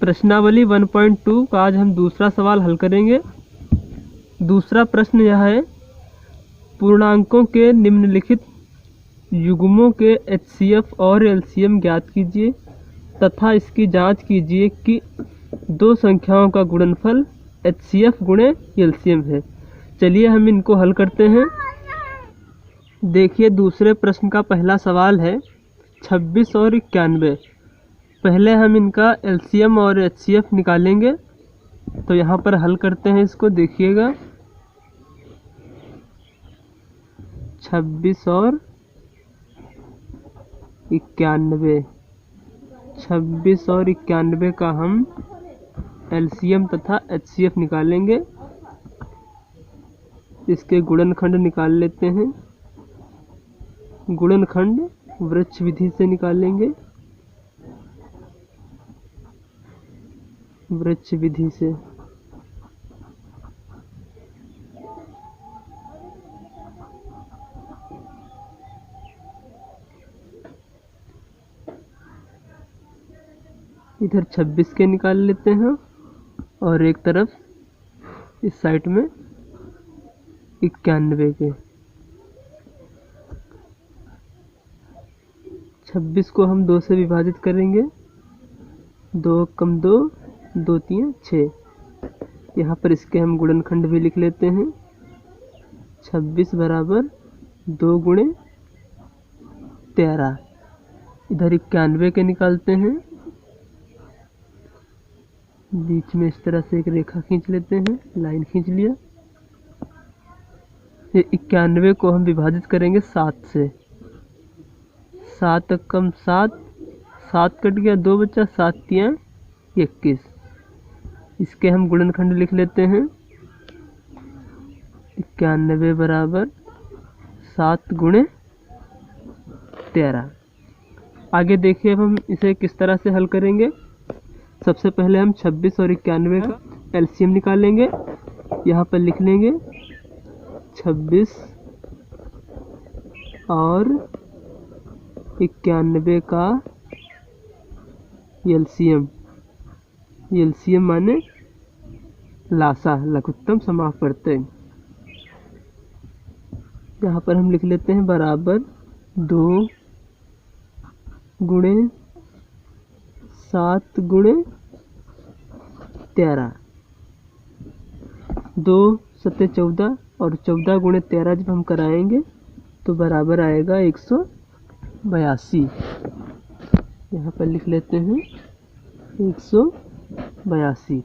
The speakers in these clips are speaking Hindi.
प्रश्नावली 1.2 का आज हम दूसरा सवाल हल करेंगे। दूसरा प्रश्न यह है, पूर्णांकों के निम्नलिखित युग्मों के HCF और LCM ज्ञात कीजिए तथा इसकी जांच कीजिए कि दो संख्याओं का गुणनफल HCF गुणे LCM है। चलिए हम इनको हल करते हैं। देखिए, दूसरे प्रश्न का पहला सवाल है 26 और 91। पहले हम इनका LCM और HCF निकालेंगे, तो यहाँ पर हल करते हैं इसको। देखिएगा, 26 और 91, 26 और 91 का हम LCM तथा HCF निकालेंगे। इसके गुणनखंड निकाल लेते हैं। गुणनखंड वृक्ष विधि से निकालेंगे, वृक्ष विधि से। इधर 26 के निकाल लेते हैं और एक तरफ इस साइड में 91 के। 26 को हम 2 से विभाजित करेंगे। 2 कम 2, 2 3 6। यहाँ पर इसके हम गुणनखंड भी लिख लेते हैं। 26 बराबर 2 गुणे 13। इधर 91 के निकालते हैं। बीच में इस तरह से एक रेखा खींच लेते हैं, लाइन खींच लिया। ये 91 को हम विभाजित करेंगे 7 से। 7 कम 7, 7 कट गया, 2 बचा, 7 3 21। इसके हम गुणनखंड लिख लेते हैं। 91 बराबर 7 गुणे 13। आगे देखिए, अब हम इसे किस तरह से हल करेंगे। सबसे पहले हम 26 और 91 का LCM निकालेंगे। यहाँ पर लिख लेंगे 26 और 91 का LCM। LCM माने लासा, लघुत्तम समापवर्तक। यहाँ पर हम लिख लेते हैं बराबर 2 गुणे 7 गुणे 13। 2 7 14 और 14 गुणे 13 जब हम कराएंगे तो बराबर आएगा 182। यहाँ पर लिख लेते हैं 182।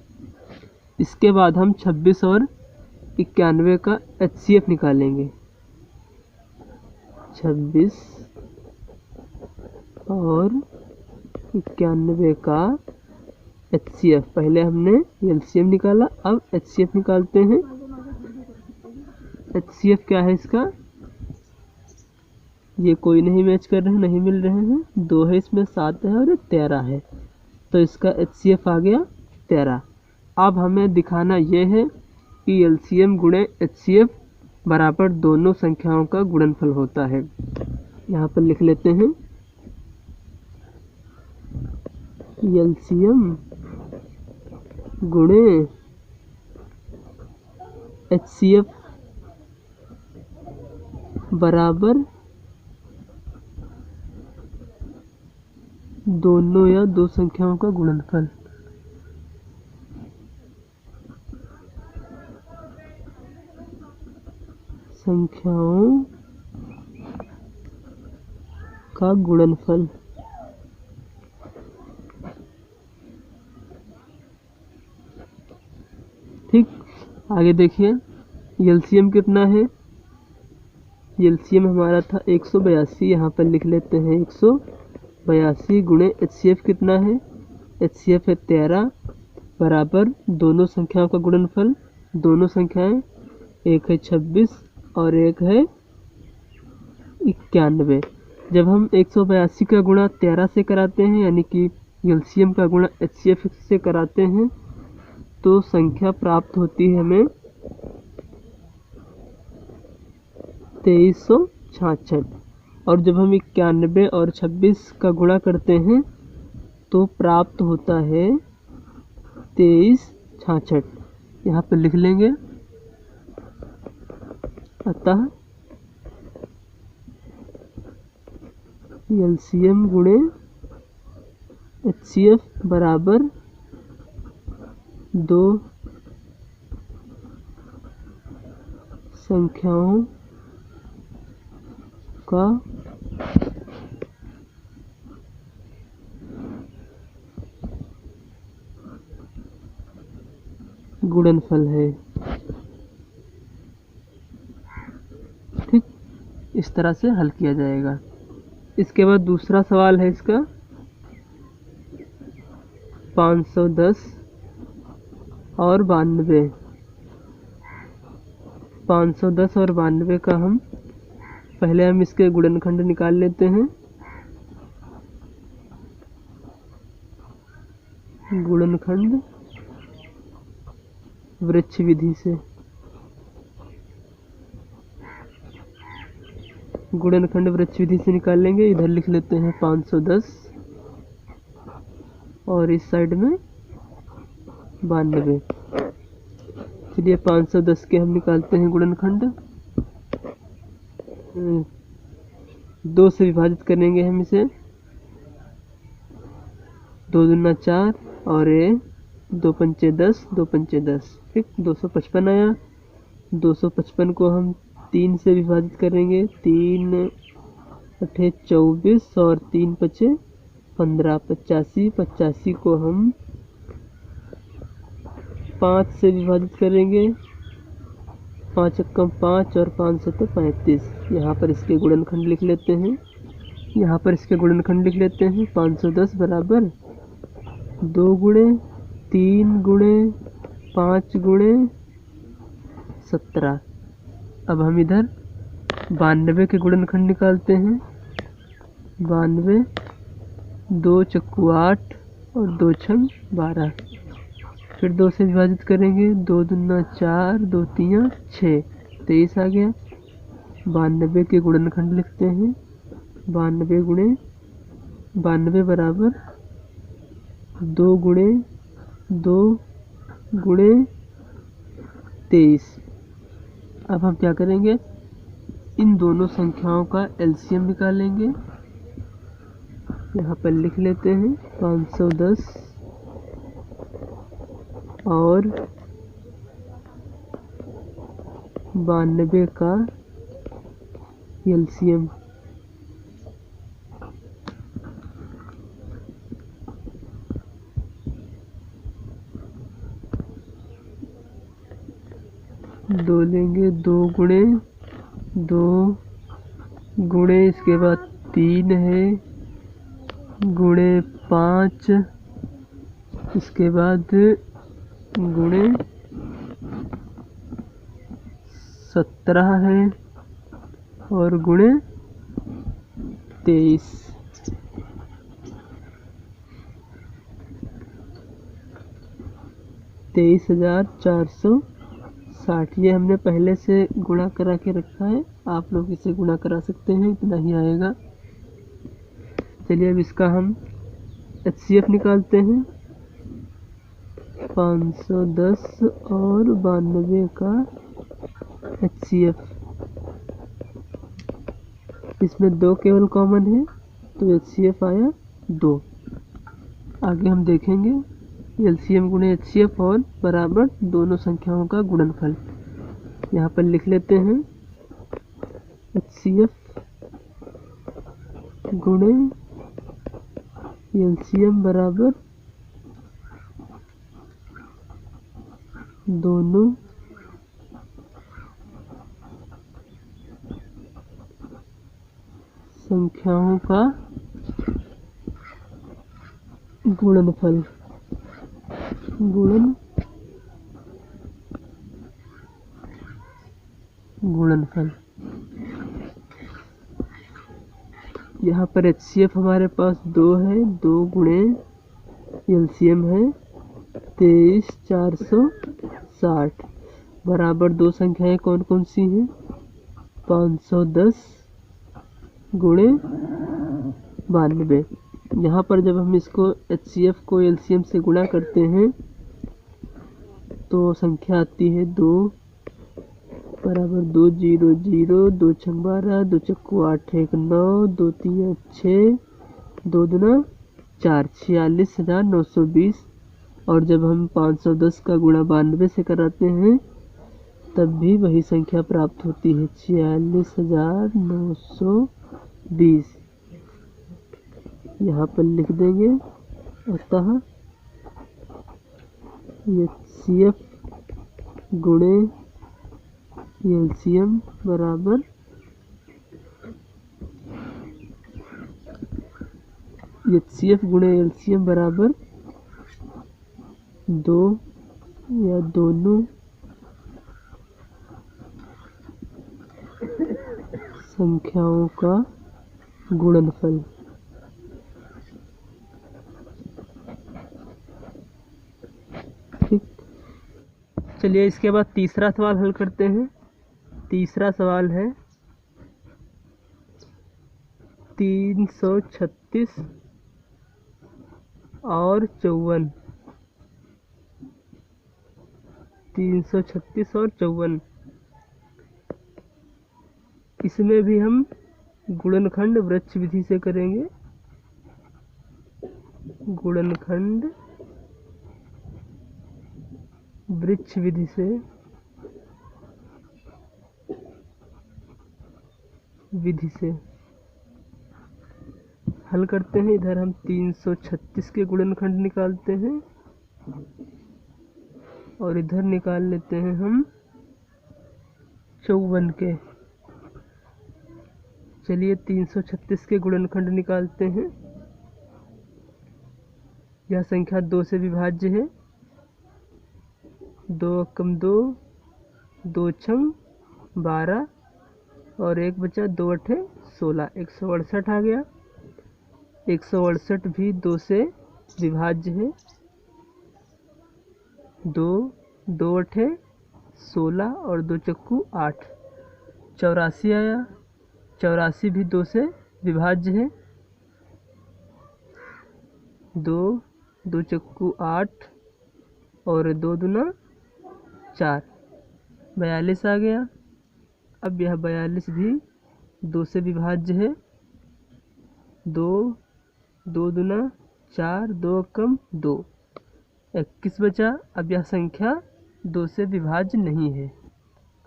इसके बाद हम 26 और 91 का HCF निकालेंगे। 26 और 91 का HCF। पहले हमने LCM निकाला, अब HCF निकालते हैं। HCF क्या है इसका? ये कोई नहीं मैच कर रहे हैं, नहीं मिल रहे हैं। 2 है इसमें, 7 है और 13 है, तो इसका HCF आ गया 13। अब हमें दिखाना ये है कि LCM गुणे HCF बराबर दोनों संख्याओं का गुणनफल होता है। यहाँ पर लिख लेते हैं LCM गुणे HCF बराबर दोनों या दो संख्याओं का गुणनफल। संख्याओं का गुणनफल। ठीक, आगे देखिए LCM कितना है। LCM हमारा था 182। यहाँ पर लिख लेते हैं 182 गुणे HCF कितना है। HCF है 13 बराबर दोनों संख्याओं का गुणनफल। दोनों संख्याएं, एक है 26 और एक है 91। जब हम 182 का गुणा 13 से कराते हैं, यानी कि LCM का गुणा HCF से कराते हैं, तो संख्या प्राप्त होती है हमें 2366। और जब हम 91 और 26 का गुणा करते हैं तो प्राप्त होता है 23 66 यहाँ पर लिख लेंगे। अतः एलसीएम गुणे एचसीएफ बराबर 2 संख्याओं का गुणनफल है। ठीक, इस तरह से हल किया जाएगा। इसके बाद दूसरा सवाल है इसका 510 और 92। 510 और 92 का पहले हम इसके गुणनखंड निकाल लेते हैं। गुणनखंड वृक्ष विधि से, गुणनखंड वृक्ष विधि से निकाल लेंगे। इधर लिख लेते हैं 510 और इस साइड में 92। चलिए 510 के हम निकालते हैं गुणनखंड। 2 से विभाजित करेंगे हम इसे। 2 दूना 4 और 2 पंचे 10, 2 पंचे 10। ठीक, 255 आया। 255 को हम 3 से विभाजित करेंगे। 3 अठे 24 और 3 पचे 15, 85। 85 को हम 5 से विभाजित करेंगे। 5 एकम 5 और 5 सत्ते 35। यहाँ पर इसके गुणनखंड लिख लेते हैं। 510 बराबर 2 गुणे 3 गुणे 5 गुणे 17। अब हम इधर 92 के गुणनखंड निकालते हैं। 92, 2 चक्कू 8 और 2 छंग 12। फिर 2 से विभाजित करेंगे। 2 दूना 4, 2 तियां 6, 23 आ गया। 92 के गुणनखंड लिखते हैं। 92 गुणे 92 बराबर 2 गुणे 2 गुणे 23। अब हम क्या करेंगे, इन दोनों संख्याओं का एलसीएम निकालेंगे। यहाँ पर लिख लेते हैं 510 और 92 का एलसीएम। दो लेंगे, 2 गुणे 2 गुणे इसके बाद 3 है गुणे 5, इसके बाद गुणे 17 है और गुणे 23। 23,460। ये हमने पहले से गुणा करा के रखा है, आप लोग इसे गुणा करा सकते हैं, इतना ही आएगा। चलिए अब इसका हम एचसीएफ निकालते हैं। 510 और 92 का एचसीएफ। इसमें 2 केवल कॉमन है तो एचसीएफ आया 2। आगे हम देखेंगे एलसीएम गुणे एचसीएफ और बराबर दोनों संख्याओं का गुणनफल। यहाँ पर लिख लेते हैं एचसीएफ गुणे एलसीएम बराबर दोनों संख्याओं का गुणनफल। गुणनफल। यहाँ पर एचसीएफ हमारे पास 2 है, 2 गुणे एलसीएम है 23,460 बराबर 2 संख्याएं कौन कौन सी हैं, 510 गुणे 92। यहाँ पर जब हम इसको एचसीएफ को एलसीएम से गुणा करते हैं तो संख्या आती है 2 बराबर 2 0 0, 2 छक 12, 2 चक्कू 8 1 9, 2 3 6, 2 दूना 4, 46,920। और जब हम 510 का गुणा 92 से कराते हैं तब भी वही संख्या प्राप्त होती है, 46,920। यहाँ पर लिख देंगे। अतः HCF गुणे LCM बराबर HCF गुणे LCM बराबर 2 या दोनों संख्याओं का गुणनफल। ठीक, चलिए इसके बाद तीसरा सवाल हल करते हैं। तीसरा सवाल है 336 और 54। 336 और 54, इसमें भी हम गुणनखंड वृक्ष विधि से करेंगे। गुणनखंड वृक्ष विधि से हल करते हैं। इधर हम 336 के गुणनखंड निकालते हैं और इधर निकाल लेते हैं हम 54 के। चलिए 336 के गुणनखंड निकालते हैं। यह संख्या 2 से विभाज्य है। 2 कम 2, 2 छम 12 और 1 बचा, 2 अठे 16, 168 आ गया। 168 भी 2 से विभाज्य है। 2 2 अठे 16 और 2 चक्कू 8, 84 आया। 84 भी 2 से विभाज्य है। 2 2 चक्कू 8 और 2 दूना 4, 42 आ गया। अब यह 42 भी 2 से विभाज्य है। 2 2 दूना 4, 2 कम 2, 21 बचा। अब यह संख्या 2 से विभाज्य नहीं है।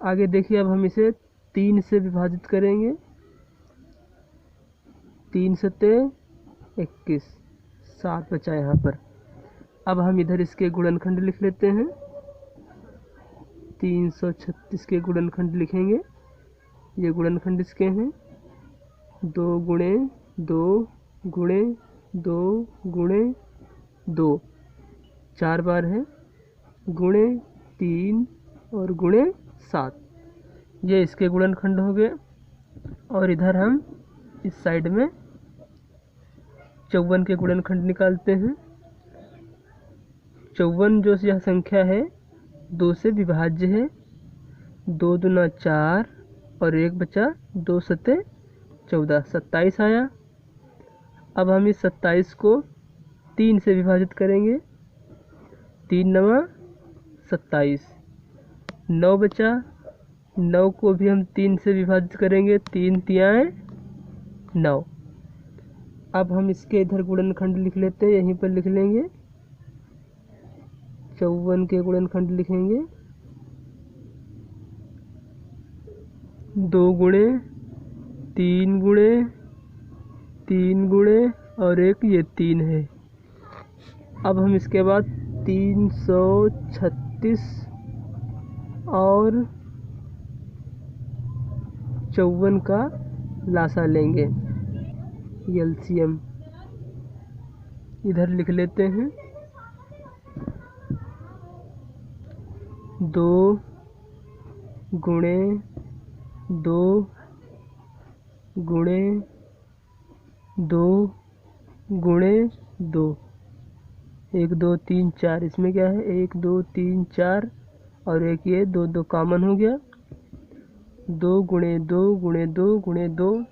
आगे देखिए, अब हम इसे 3 से विभाजित करेंगे। 3 सते 21, 7 बचा यहाँ पर। अब हम इधर इसके गुणनखंड लिख लेते हैं। 336 के गुणनखंड लिखेंगे। ये गुणनखंड इसके हैं 2 गुणे 2 गुणे 2 गुणे 2, 4 बार है, गुणे 3 और गुणे 7। ये इसके गुणनखंड हो गए। और इधर हम इस साइड में 54 के गुणनखंड निकालते हैं। 54 जो यह संख्या है 2 से विभाज्य है। 2 दूना 4 और 1 बचा, 2 सते 14, 27 आया। अब हम इस 27 को 3 से विभाजित करेंगे। 3 नवा 27, 9 बचा। 9 को भी हम 3 से विभाजित करेंगे। 3 तियाएँ 9। अब हम इसके इधर गुणनखंड लिख लेते हैं, यहीं पर लिख लेंगे। 54 के गुणनखंड लिखेंगे। 2 गुणे 3 गुणे 3 गुणे और 1 ये 3 है। अब हम इसके बाद 336 और 54 का लासा लेंगे, एलसीएम। इधर लिख लेते हैं। 2 गुणे 2 गुणे 2 गुणे 2, 1 2 3 4। इसमें क्या है, 1 2 3 4 और एक ये 2 2 कॉमन हो गया। 2 गुणे 2 गुणे 2 गुणे 2।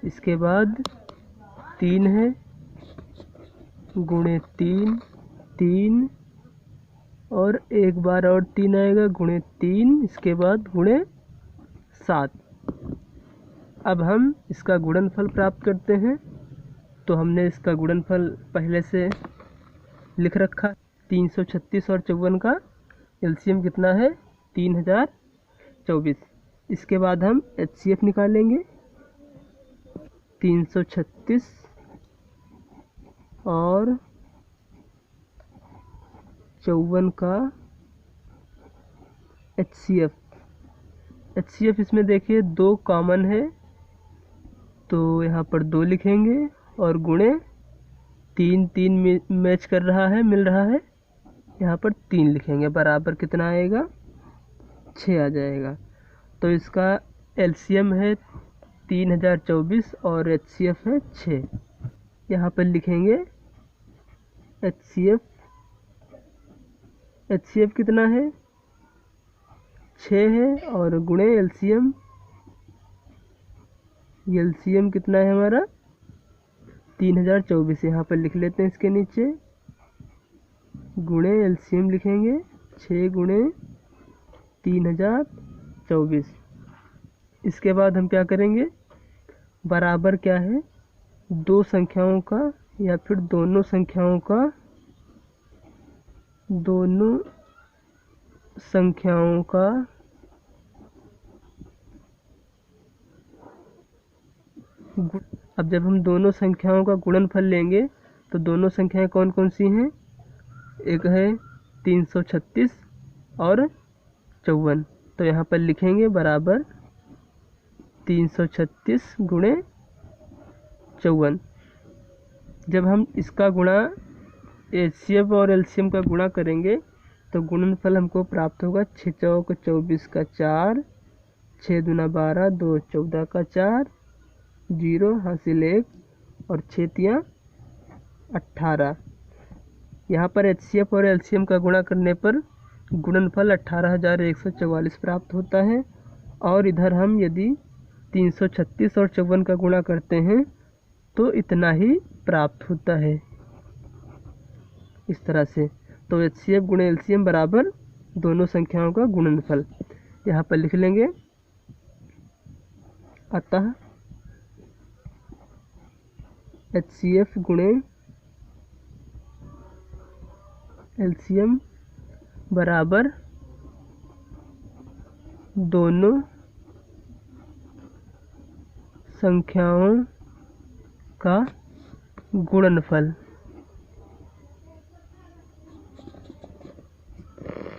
इसके बाद 3 है, गुणे 3 3 और एक बार और 3 आएगा गुणे 3, इसके बाद गुणे 7। अब हम इसका गुणनफल प्राप्त करते हैं। तो हमने इसका गुणनफल पहले से लिख रखा। 336 और 54 का एलसीएम कितना है? 3024। इसके बाद हम एचसीएफ निकालेंगे। 336 और 54 का एचसीएफ इसमें देखिए 2 कॉमन है, तो यहाँ पर 2 लिखेंगे और गुणे 3 मैच कर रहा है, मिल रहा है, यहाँ पर 3 लिखेंगे, बराबर कितना आएगा? 6 आ जाएगा। तो इसका एलसीएम है 3024 और एचसीएफ है 6। यहाँ पर लिखेंगे एचसीएफ कितना है? 6 है और गुणे एलसीएम कितना है हमारा? 3024। यहाँ पर लिख लेते हैं इसके नीचे, गुणे एलसीएम लिखेंगे 6 गुणे 3024। इसके बाद हम क्या करेंगे? बराबर क्या है? 2 संख्याओं का या फिर दोनों संख्याओं का अब जब हम दोनों संख्याओं का गुणनफल लेंगे तो दोनों संख्याएं कौन कौन सी हैं? एक है 336 और 54। तो यहाँ पर लिखेंगे बराबर 336 गुणे 54। जब हम इसका गुणा एचसीएफ और एलसीएम का गुणा करेंगे तो गुणनफल हमको प्राप्त होगा 6 चौक 24 का 4, 6 दूना 12, 2 14 का 4, 0 हासिल 1 और 6 तियाँ 18। यहाँ पर एचसीएफ और एलसीएम का गुणा करने पर गुणनफल 18,144 प्राप्त होता है। और इधर हम यदि 336 और 54 का गुणा करते हैं तो इतना ही प्राप्त होता है, इस तरह से। तो एचसीएफ गुणे एलसीएम बराबर दोनों संख्याओं का गुणनफल यहाँ पर लिख लेंगे। अतः एचसीएफ गुणे एलसीएम बराबर दोनों संख्याओं का गुणनफल।